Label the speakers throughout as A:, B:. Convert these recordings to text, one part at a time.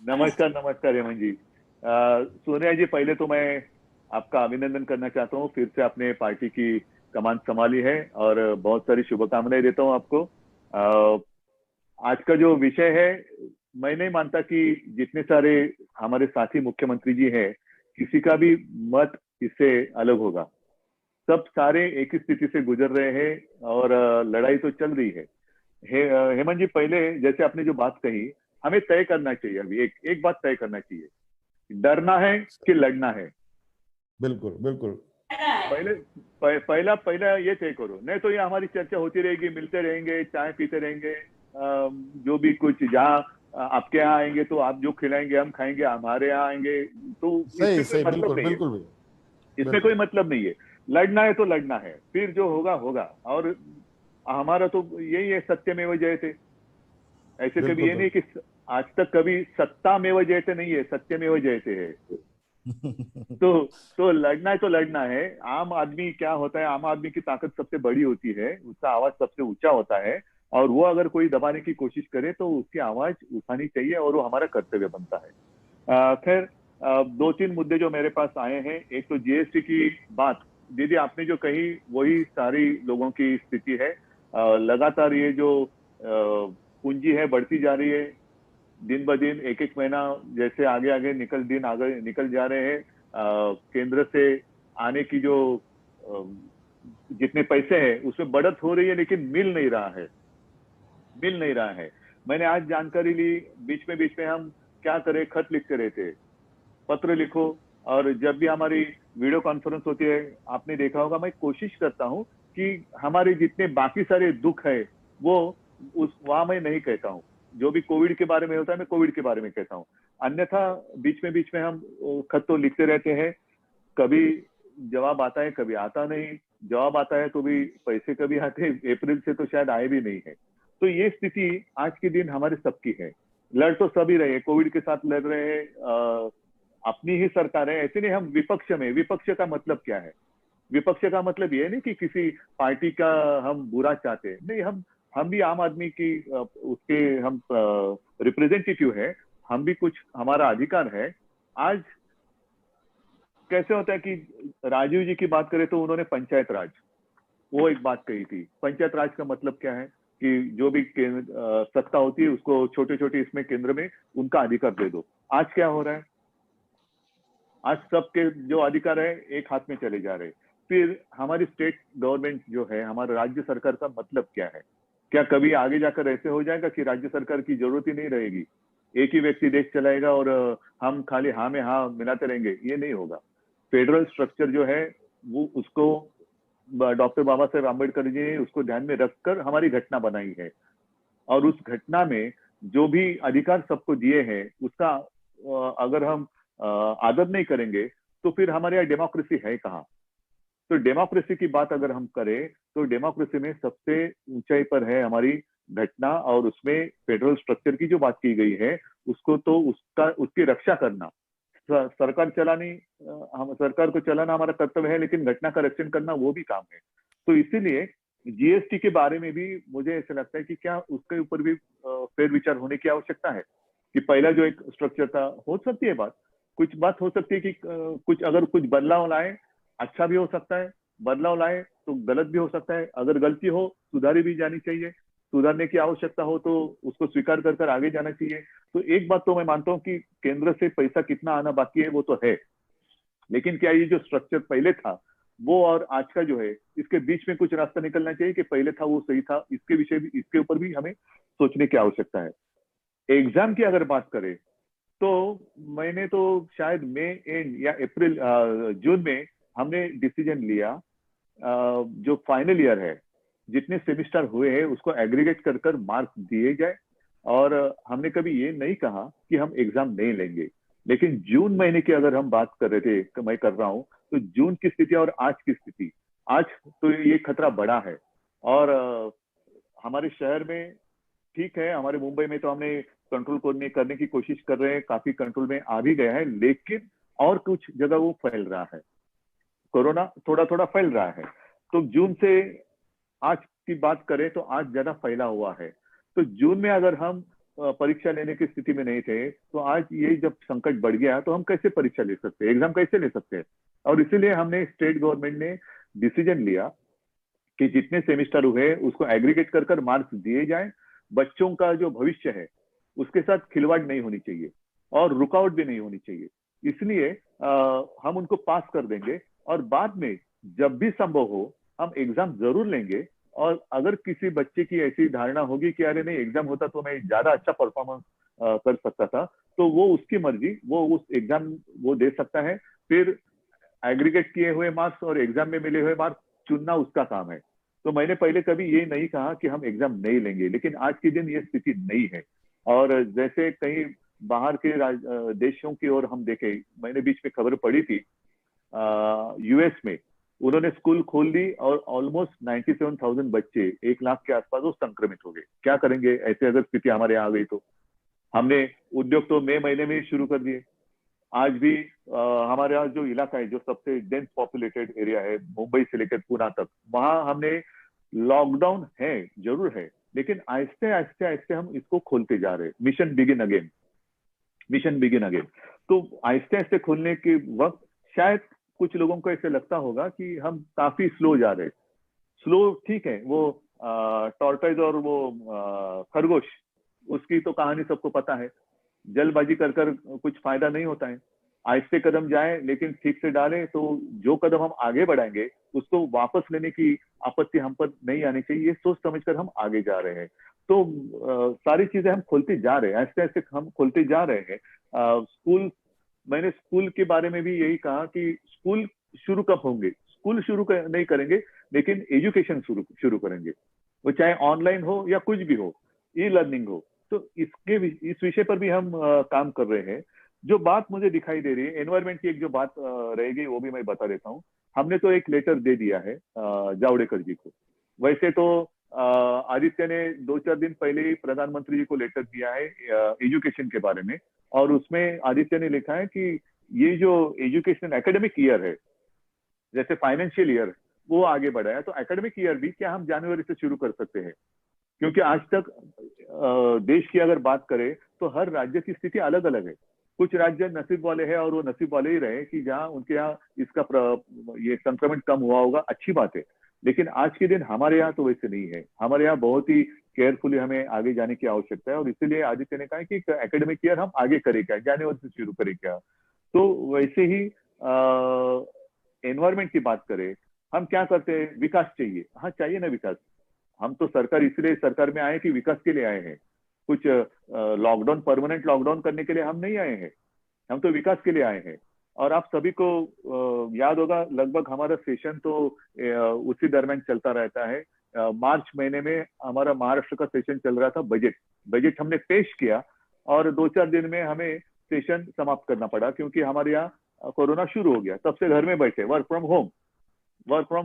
A: नमस्कार नमस्कार हेमंत जी। सोनिया जी, पहले तो मैं आपका अभिनंदन करना चाहता हूँ, फिर से आपने पार्टी की कमान संभाली है और बहुत सारी शुभकामनाएं देता हूँ आपको। आज का जो विषय है, मैं नहीं मानता कि जितने सारे हमारे साथी मुख्यमंत्री जी हैं, किसी का भी मत इससे अलग होगा। सब सारे एक ही स्थिति से गुजर रहे हैं और लड़ाई तो चल रही है। हेमंत जी, पहले जैसे आपने जो बात कही, हमें तय करना चाहिए। अभी एक एक बात तय करना चाहिए, डरना है कि लड़ना है।
B: बिल्कुल बिल्कुल।
A: पहले पहला पहला ये तय करो, नहीं तो ये हमारी चर्चा होती रहेगी, मिलते रहेंगे, चाय पीते रहेंगे। जो भी कुछ जहाँ आपके यहाँ आएंगे तो आप जो खिलाएंगे हम खाएंगे, हमारे यहाँ आएंगे तो
B: सही
A: इसमें कोई
B: सही,
A: मतलब
B: बिल्कुल
A: नहीं है।
B: बिल्कुल भैया।
A: इसमें कोई
B: बिल्कुल
A: मतलब नहीं है। लड़ना है तो लड़ना है, फिर जो होगा होगा। और हमारा तो यही है, सत्यमेव जयते। ऐसे कभी
B: बिल्कुल
A: ये नहीं
B: बिल्कुल।
A: कि आज तक कभी सत्तामेव जयते नहीं है, सत्यमेव जयते है। तो लड़ना है तो लड़ना है। आम आदमी क्या होता है, आम आदमी की ताकत सबसे बड़ी होती है, उसका आवाज सबसे ऊंचा होता है। और वो अगर कोई दबाने की कोशिश करे तो उसकी आवाज उठानी चाहिए और वो हमारा कर्तव्य बनता है। खैर, दो तीन मुद्दे जो मेरे पास आए हैं। एक तो जीएसटी की बात, दीदी आपने जो कही वही सारी लोगों की स्थिति है। लगातार ये जो पूंजी है बढ़ती जा रही है, दिन ब दिन, एक एक महीना जैसे आगे आगे दिन आगे निकल जा रहे हैं। केंद्र से आने की जो अ, जितने पैसे हैं उसमें बढ़त हो रही है, लेकिन मिल नहीं रहा है। मैंने आज जानकारी ली, बीच में हम क्या करें, खत लिखते रहते, पत्र लिखो। और जब भी हमारी वीडियो कॉन्फ्रेंस होती है, आपने देखा होगा, मैं कोशिश करता हूँ कि हमारे जितने बाकी सारे दुख है वो उस वहां मैं नहीं कहता हूँ। जो भी कोविड के बारे में होता है मैं कोविड के बारे में कहता हूँ। अन्यथा बीच में हम खत तो लिखते रहते हैं। कभी जवाब आता है, कभी आता नहीं। जवाब आता है तो भी पैसे कभी आते हैं, अप्रैल से तो शायद आए भी नहीं है। तो ये स्थिति आज के दिन हमारे सबकी है। लड़ तो सभी रहे हैं, कोविड के साथ लड़ रहे हैं। अपनी ही सरकार है, ऐसे नहीं हम विपक्ष में। विपक्ष का मतलब क्या है? विपक्ष का मतलब ये नहीं कि किसी पार्टी का हम बुरा चाहते हैं, नहीं। हम भी आम आदमी की उसके हम रिप्रेजेंटेटिव है। हम भी कुछ, हमारा अधिकार है। आज कैसे होता है कि राजीव जी की बात करें तो उन्होंने पंचायत राज, वो एक बात कही थी। पंचायत राज का मतलब क्या है कि जो भी सत्ता होती है उसको छोटे छोटे इसमें केंद्र में उनका अधिकार दे दो। आज क्या हो रहा है? आज सबके जो अधिकार है एक हाथ में चले जा रहे हैं। फिर हमारी स्टेट गवर्नमेंट जो है, हमारा राज्य सरकार का मतलब क्या है? क्या कभी आगे जाकर ऐसे हो जाएगा कि राज्य सरकार की जरूरत ही नहीं रहेगी, एक ही व्यक्ति देश चलाएगा और हम खाली हाँ में हाँ मिलाते रहेंगे? ये नहीं होगा। फेडरल स्ट्रक्चर जो है वो, उसको डॉक्टर बाबा साहेब आम्बेडकर जी ने उसको ध्यान में रखकर हमारी घटना बनाई है। और उस घटना में जो भी अधिकार सबको दिए हैं उसका अगर हम आदर नहीं करेंगे तो फिर हमारे यहाँ डेमोक्रेसी है कहाँ? तो डेमोक्रेसी की बात अगर हम करें तो डेमोक्रेसी में सबसे ऊंचाई पर है हमारी घटना, और उसमें फेडरल स्ट्रक्चर की जो बात की गई है उसको तो उसका उसकी रक्षा करना। सरकार चलानी, हम सरकार को चलाना हमारा कर्तव्य है, लेकिन घटना का रक्षण करना वो भी काम है। तो इसीलिए जीएसटी के बारे में भी मुझे ऐसा लगता है कि क्या उसके ऊपर भी फेर विचार होने की आवश्यकता है। कि पहला जो एक स्ट्रक्चर था, हो सकती है बात, कुछ बात हो सकती है कि कुछ अगर कुछ बदलाव लाए, अच्छा भी हो सकता है। बदलाव लाए तो गलत भी हो सकता है। अगर गलती हो सुधारी भी जानी चाहिए। सुधारने की आवश्यकता हो तो उसको स्वीकार कर कर आगे जाना चाहिए। तो एक बात तो मैं मानता हूँ कि केंद्र से पैसा कितना आना बाकी है वो तो है, लेकिन क्या ये जो स्ट्रक्चर पहले था वो और आज का जो है, इसके बीच में कुछ रास्ता निकलना चाहिए कि पहले था वो सही था? इसके विषय भी, इसके ऊपर भी हमें सोचने की आवश्यकता है। एग्जाम की अगर बात करें तो मैंने तो शायद मई एंड या अप्रैल जून में हमने डिसीजन लिया, जो फाइनल ईयर है, जितने सेमिस्टर हुए हैं उसको एग्रीगेट कर कर मार्क्स दिए जाए। और हमने कभी ये नहीं कहा कि हम एग्जाम नहीं लेंगे। लेकिन जून महीने की अगर हम बात कर रहे थे, मैं कर रहा हूँ, तो जून की स्थिति और आज की स्थिति, आज तो ये खतरा बड़ा है। और हमारे शहर में ठीक है, हमारे मुंबई में तो हमने कंट्रोल करने की कोशिश कर रहे हैं, काफी कंट्रोल में आ भी गया है, लेकिन और कुछ जगह वो फैल रहा है। कोरोना थोड़ा थोड़ा फैल रहा है। तो जून से आज की बात करें तो आज ज्यादा फैला हुआ है। तो जून में अगर हम परीक्षा लेने की स्थिति में नहीं थे, तो आज ये जब संकट बढ़ गया तो हम कैसे परीक्षा ले सकते हैं, एग्जाम कैसे ले सकते हैं। और इसीलिए हमने स्टेट गवर्नमेंट ने डिसीजन लिया कि जितने सेमिस्टर हुए उसको एग्रीगेट कर कर मार्क्स दिए जाएं। बच्चों का जो भविष्य है उसके साथ खिलवाड़ नहीं होनी चाहिए और रुकावट भी नहीं होनी चाहिए। इसलिए हम उनको पास कर देंगे और बाद में जब भी संभव हो हम एग्जाम जरूर लेंगे। और अगर किसी बच्चे की ऐसी धारणा होगी कि अरे नहीं एग्जाम होता तो मैं ज्यादा अच्छा परफॉर्मेंस कर सकता था, तो वो उसकी मर्जी, वो उस एग्जाम वो दे सकता है। फिर एग्रीगेट किए हुए मार्क्स और एग्जाम में मिले हुए मार्क्स चुनना उसका काम है। तो मैंने पहले कभी ये नहीं कहा कि हम एग्जाम नहीं लेंगे, लेकिन आज के दिन ये स्थिति नहीं है। और जैसे कहीं बाहर के देशों की ओर हम देखें, मैंने बीच में खबर पड़ी थी यूएस में उन्होंने स्कूल खोल दी और ऑलमोस्ट 97,000 बच्चे, 1 लाख के आसपास वो संक्रमित हो गए। क्या करेंगे ऐसे अगर स्थिति हमारे यहाँ आ गई तो। हमने उद्योग तो मई महीने में ही शुरू कर दिए। आज भी हमारे यहाँ जो इलाका है, जो सबसे डेंस पॉपुलेटेड एरिया है, मुंबई से लेकर पुणे तक, वहां हमने लॉकडाउन है जरूर है, लेकिन आहिस्ते आहिस्ते आहिस्ते हम इसको खोलते जा रहे हैं। Mission begin again, mission begin again. तो आहिस्ते आहिस्ते खोलने के वक्त शायद कुछ लोगों को ऐसे लगता होगा कि हम काफी स्लो जा रहे हैं। स्लो ठीक है, वो टॉर्टोइज और वो खरगोश, उसकी तो कहानी सबको पता है। जल्दबाजी कर कर कुछ फायदा नहीं होता है। आहिस्ते कदम जाए लेकिन ठीक से डालें, तो जो कदम हम आगे बढ़ाएंगे उसको वापस लेने की आपत्ति हम पर नहीं आनी चाहिए। ये सोच समझकर हम आगे जा रहे हैं। तो सारी चीजें हम खोलते जा रहे हैं, ऐसे ऐसे हम खोलते जा रहे हैं। स्कूल, मैंने स्कूल के बारे में भी यही कहा कि स्कूल शुरू कब होंगे, स्कूल नहीं करेंगे लेकिन एजुकेशन शुरू शुरू करेंगे, वो चाहे ऑनलाइन हो या कुछ भी हो, ई लर्निंग हो। तो इस विषय पर भी हम काम कर रहे हैं। जो बात मुझे दिखाई दे रही है एनवायरमेंट की, एक जो बात रहेगी वो भी मैं बता देता हूँ। हमने तो एक लेटर दे दिया है जावड़ेकर जी को। वैसे तो आदित्य ने 2-4 दिन पहले ही प्रधानमंत्री जी को लेटर दिया है एजुकेशन के बारे में। और उसमें आदित्य ने लिखा है कि ये जो एजुकेशन एकेडमिक ईयर है, जैसे फाइनेंशियल ईयर वो आगे बढ़ा है, तो एकेडमिक ईयर भी क्या हम जनवरी से शुरू कर सकते हैं। क्योंकि आज तक देश की अगर बात करें तो हर राज्य की स्थिति अलग अलग है। कुछ राज्य नसीब वाले हैं और वो नसीब वाले ही रहे कि जहां उनके यहाँ ये संक्रमण कम हुआ होगा, अच्छी बात है। लेकिन आज के दिन हमारे यहाँ तो वैसे नहीं है। हमारे यहाँ बहुत ही केयरफुली हमें आगे जाने की आवश्यकता है। और इसीलिए आदित्य ने कहा कि एकेडमिक ईयर हम आगे करें क्या, जनवरी से शुरू करें क्या। तो वैसे ही एनवायरमेंट की बात करें, हम क्या करते हैं, विकास चाहिए। हाँ चाहिए ना विकास। हम तो सरकार इसलिए सरकार में आए कि विकास के लिए आए हैं। कुछ लॉकडाउन, परमानेंट लॉकडाउन करने के लिए हम नहीं आए हैं, हम तो विकास के लिए आए हैं। और आप सभी को याद होगा, लगभग हमारा सेशन तो उसी दरमियान चलता रहता है। मार्च महीने में हमारा महाराष्ट्र का सेशन चल रहा था, बजट हमने पेश किया और 2-4 दिन में हमें सेशन समाप्त करना पड़ा, क्योंकि हमारे यहाँ कोरोना शुरू हो गया। तब से घर में बैठे, वर्क फ्रॉम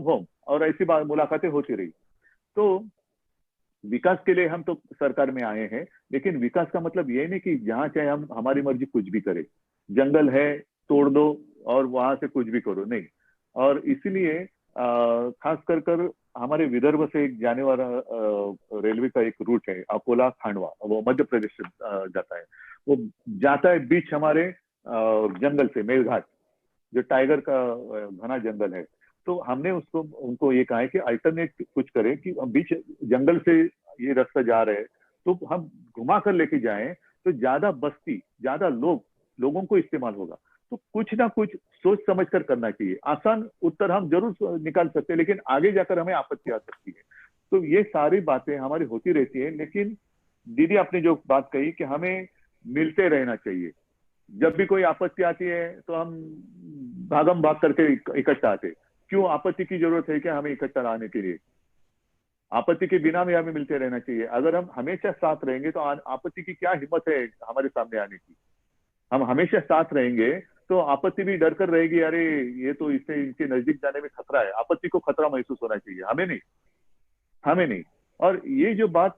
A: होम, और ऐसी मुलाकातें होती रही। तो विकास के लिए हम तो सरकार में आए हैं, लेकिन विकास का मतलब ये नहीं कि जहां चाहे हम हमारी मर्जी कुछ भी करें, जंगल है तोड़ दो और वहां से कुछ भी करो, नहीं। और इसीलिए खास कर हमारे विदर्भ से एक जाने वाला रेलवे का एक रूट है अकोला खांडवा, वो मध्य प्रदेश से जाता है। वो जाता है बीच हमारे जंगल से, मेलघाट, जो टाइगर का घना जंगल है। तो हमने उनको ये कहा है कि अल्टरनेट कुछ करें, कि हम बीच जंगल से ये रास्ता जा रहे हैं तो हम घुमा कर लेके जाएं, तो ज्यादा बस्ती, ज्यादा लोगों को इस्तेमाल होगा। तो कुछ ना कुछ सोच समझ कर करना चाहिए। आसान उत्तर हम जरूर निकाल सकते हैं, लेकिन आगे जाकर हमें आपत्ति आ सकती है। तो ये सारी बातें हमारी होती रहती है। लेकिन दीदी आपने जो बात कही कि हमें मिलते रहना चाहिए। जब भी कोई आपत्ति आती है तो हम भागम भाग करके इकट्ठा आते। क्यों आपत्ति की जरूरत है क्या हमें इकट्ठा आने के लिए? आपत्ति के बिना भी हमें मिलते रहना चाहिए। अगर हम हमेशा साथ रहेंगे तो आपत्ति की क्या हिम्मत है हमारे सामने आने की। हम हमेशा साथ रहेंगे तो आपत्ति भी डर कर रहेगी, अरे ये तो इससे इनके नजदीक जाने में खतरा है। आपत्ति को खतरा महसूस होना चाहिए, हमें नहीं। और ये जो बात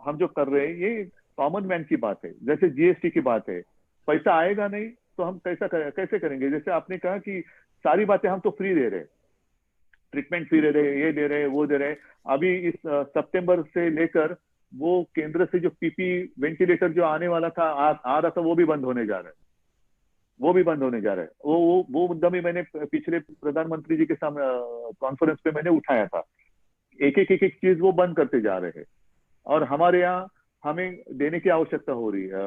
A: हम जो कर रहे हैं, ये कॉमन मैन की बात है। जैसे जीएसटी की बात है, पैसा आएगा नहीं तो हम कैसे करेंगे। जैसे आपने कहा कि सारी बातें हम तो फ्री दे रहे हैं, ट्रीटमेंट फ्री दे रहे, ये दे रहे, वो दे रहे। अभी इस सितंबर से लेकर वो केंद्र से जो पीपी वेंटिलेटर जो आने वाला था, आ रहा था, वो भी बंद होने जा रहा है। वो भी बंद होने जा रहा है। वो मुद्दा भी मैंने पिछले प्रधानमंत्री जी के सामने कॉन्फ्रेंस पे मैंने उठाया था। एक एक चीज वो बंद करते जा रहे हैं, और हमारे यहाँ हमें देने की आवश्यकता हो रही है,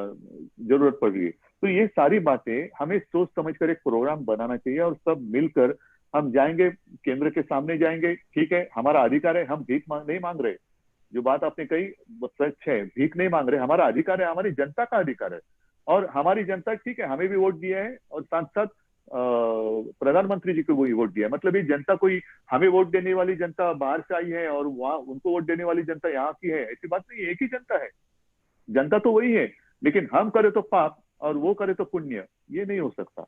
A: जरूरत पड़ रही है। तो ये सारी बातें हमें सोच समझ कर एक प्रोग्राम बनाना चाहिए, और सब मिलकर हम जाएंगे, केंद्र के सामने जाएंगे। ठीक है, हमारा अधिकार है, हम नहीं मांग रहे। जो बात आपने कही वो सच है, भीख नहीं मांग रहे, हमारा अधिकार है, हमारी जनता का अधिकार है। और हमारी जनता, ठीक है, हमें भी वोट दिया है, और साथ साथ प्रधानमंत्री जी को भी वोट दिया है। मतलब ये जनता कोई हमें वोट देने वाली जनता बाहर से आई है और वहां उनको वोट देने वाली जनता यहाँ की है, ऐसी बात नहीं है। एक ही जनता है, जनता तो वही है। लेकिन हम करे तो पाप और वो करे तो पुण्य, ये नहीं हो सकता,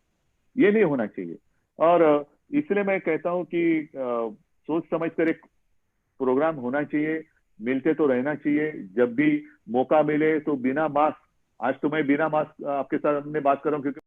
A: ये नहीं होना चाहिए। और इसलिए मैं कहता हूँ कि सोच समझ कर एक प्रोग्राम होना चाहिए, मिलते तो रहना चाहिए। जब भी मौका मिले तो बिना मास्क, आज तो मैं बिना मास्क आपके सामने बात कर रहा हूँ, क्योंकि